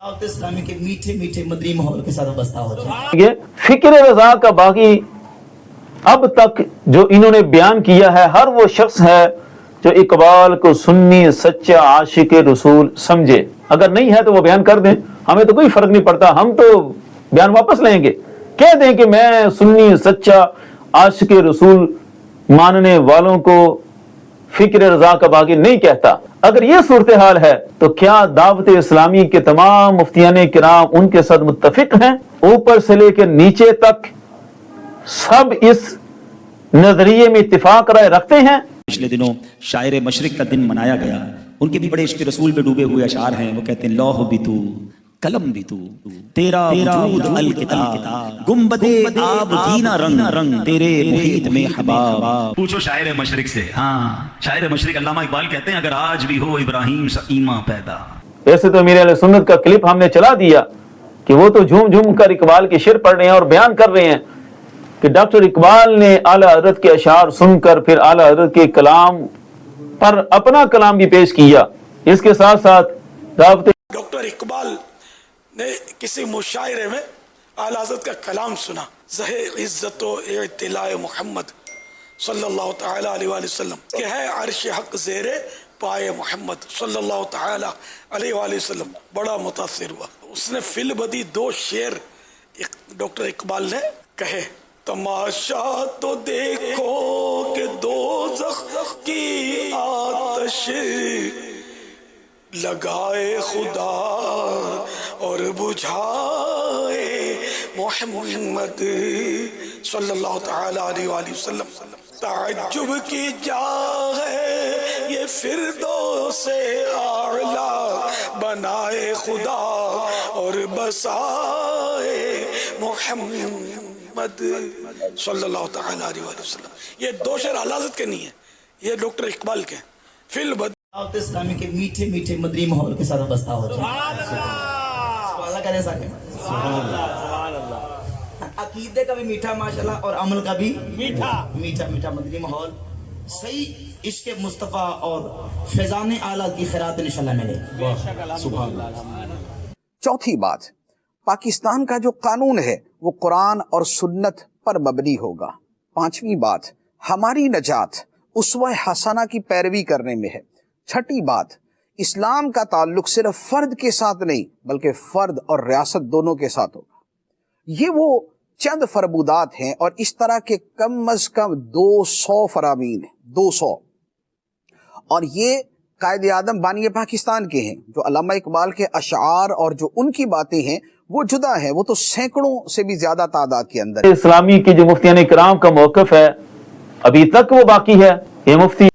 इस्लामी के मीठे मीठे मदनी माहौल के साथ बस्ता हो जाए। फिक्र रजा का बाकी अब तक जो इन्होंने बयान किया है, हर वो शख्स है जो इकबाल को सुन्नी सच्चा आशिक रसूल समझे। अगर नहीं है तो वो बयान कर दें, हमें तो कोई फर्क नहीं पड़ता, हम तो बयान वापस लेंगे। कह दें कि मैं सुन्नी सच्चा आशिक रसूल मानने वालों को फिक्र रजा का बाकी नहीं कहता। अगर ये सूरत हाल है तो क्या दावत इस्लामी के तमाम मुफ्तियान किराम उनके साथ मुत्तफिक हैं? ऊपर से लेकर नीचे तक सब इस नजरिए में इत्तिफाक राय रखते हैं। पिछले दिनों शायर मशरिक का दिन मनाया गया, उनके भी बड़े इश्क रसूल पे डूबे हुए अशार हैं। वो कहते हैं लौह भी तू कलम भी तू, तेरा वजूद अल किताब, गुंबदे आब दीना रंग, तेरे मुहीत में हबाब। पूछो शायर मशरिक से। हाँ, शायर मशरिक अल्लामा इकबाल कहते हैं अगर आज भी हो इब्राहिम सा ईमा पैदा। वैसे तो मेरे अहले सुन्नत का क्लिप हमने चला दिया कि वो तो झूम झूम कर इकबाल के शेर पढ़ रहे हैं और बयान कर रहे हैं कि डॉक्टर इकबाल ने आला हज़रत के अशार सुनकर फिर आला हज़रत के कलाम पर अपना कलाम भी पेश किया। इसके साथ साथ डॉक्टर इकबाल ने किसी मुशायरे में आला हज़रत का कलाम सुना, ज़हे इज़्ज़त व इत्तिलाए मोहम्मद सल्लल्लाहु तआला अलैहि वसल्लम के है अर्श हक ज़ेरे पाए मोहम्मद सल्लल्लाहु तआला अलैहि वसल्लम। बड़ा मुतासिर हुआ। उसने फिल बदी दो शेर डॉक्टर इकबाल ने कहे, तमाशा तो देखो कि दोज़ख की आतश लगाए खुदा और बुझाए मोहम्मद सल्लल्लाहु तआला अलैहि वसल्लम। ताज्जुब की जा है ये फिरदौसे आला, बनाए खुदा और बसाए मोहम्मद सल्लल्लाहु तआला अलैहि वसल्लम। ये दो शेर आला हज़रत के नहीं है, ये डॉक्टर इकबाल के। फिल दावत इस्लामी के मीठे मीठे मदनी माहौल के साथ बस्ता हो जाए। अकीदे का भी मीठा माशाल्लाह और अमल का भी मीठा मीठा मीठा मदनी माहौल, सही इश्क मुस्तफ़ा और फैज़ान आला की खैरात इंशाअल्लाह मिले। चौथी बात, पाकिस्तान का जो कानून है वो कुरान और सुन्नत पर मबनी होगा। पांचवी बात, हमारी नजात उसवा हसना की पैरवी करने में है। छठी बात, इस्लाम का ताल्लुक सिर्फ फर्द के साथ नहीं बल्कि फर्द और रियासत दोनों के साथ होगा। ये वो चंद फरबूदात हैं और इस तरह के कम अज कम 200 फरामीन हैं, 200। और ये कायदे आदम बानी पाकिस्तान के हैं। जो अल्लामा इकबाल के अशार और जो उनकी बातें हैं वो जुदा है, वो तो सैकड़ों से भी ज्यादा तादाद के अंदर। इस्लामी की जो मुफ्तियान किराम का मौक़िफ़ है अभी तक वो बाकी है। ये मुफ्ती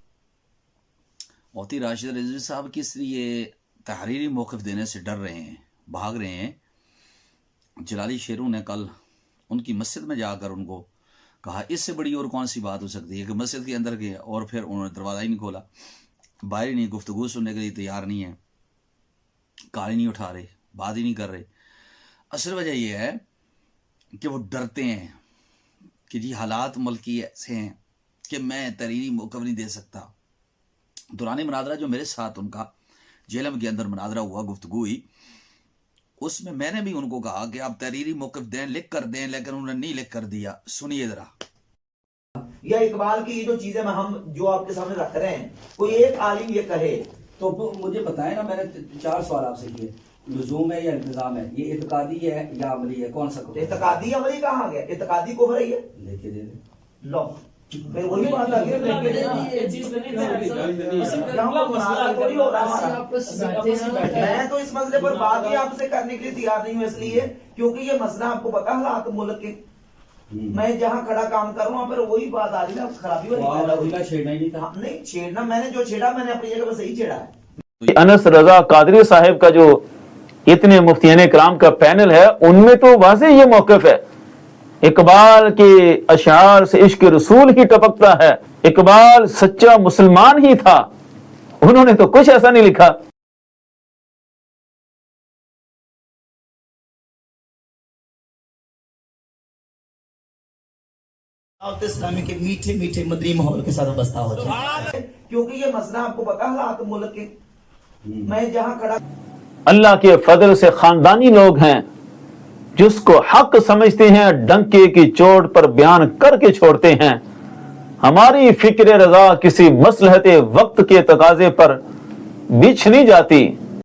राशिद रिजवी साहब किस लिए तहरीरी मौक़िफ़ देने से डर रहे हैं, भाग रहे हैं? जलाली शेरों ने कल उनकी मस्जिद में जाकर उनको कहा, इससे बड़ी और कौन सी बात हो सकती है कि मस्जिद के अंदर गए और फिर उन्होंने दरवाज़ा ही नहीं खोला, बाहर ही नहीं, गुफ्तगू सुनने के लिए तैयार नहीं है, गाली नहीं उठा रहे, बात ही नहीं कर रहे। असल वजह यह है कि वो डरते हैं कि जी हालात मुल्की ऐसे हैं कि मैं तहरीरी मौक़िफ़ नहीं दे सकता। दौरान मुनादरा जो मेरे साथ उनका जेलम के अंदर मुनादरा हुआ, गुफ्तगू हुई, उसमें मैंने भी उनको कहा कि आप तहरीरी मौक़िफ़ दें, लिख कर दें, लेकिन उन्होंने नहीं लिख कर दिया। सुनिए जरा। या इकबाल की ये जो चीजें हम जो आपके सामने रख रहे हैं, कोई एक आलिम ये कहे तो मुझे बताएं ना। मैंने 4 सवाल आपसे किए, लुज़ूम है या इंतजाम है, ये इत्कादी है या अमली है, कौन सा? इत्कादी अमली कहाँ गया? इत्कादी कुफ्र है ये। लेके दे दे लो फिर वही बात आ गई। मैं तो इस मसले पर बात ही आपसे करने के लिए तैयार नहीं हूँ, इसलिए क्योंकि ये मसला आपको पता है हालात मुल्क के। मैं जहाँ खड़ा काम कर रहा हूँ पर वही बात आ रही है, खराबी वाली छेड़ना ही नहीं था। नहीं छेड़ना, मैंने जो छेड़ा मैंने अपनी जगह पर सही छेड़ा है। अनस रजा कादरी साहब का जो इतने मुफ्तियान किराम का पैनल है उनमें तो वाज़ेह ये मौक़िफ़ है, इकबाल के अशार से इश्क रसूल ही टपकता है। इकबाल सच्चा मुसलमान ही था, उन्होंने तो कुछ ऐसा नहीं लिखा। दावत इस्लामी के मीठे मीठे मदनी माहौल के साथ बस्ता हो जाए, क्योंकि ये मसला आपको पता है हालात मुल्क के। मैं जहाँ खड़ा اللہ کے فضل سے خاندانی لوگ ہیں، جس کو حق سمجھتے ہیں ڈنکے کی چوٹ پر بیان کر کے چھوڑتے ہیں۔ ہماری فکر رضا کسی مصلحت وقت کے تقاضے پر بچھ نہیں جاتی،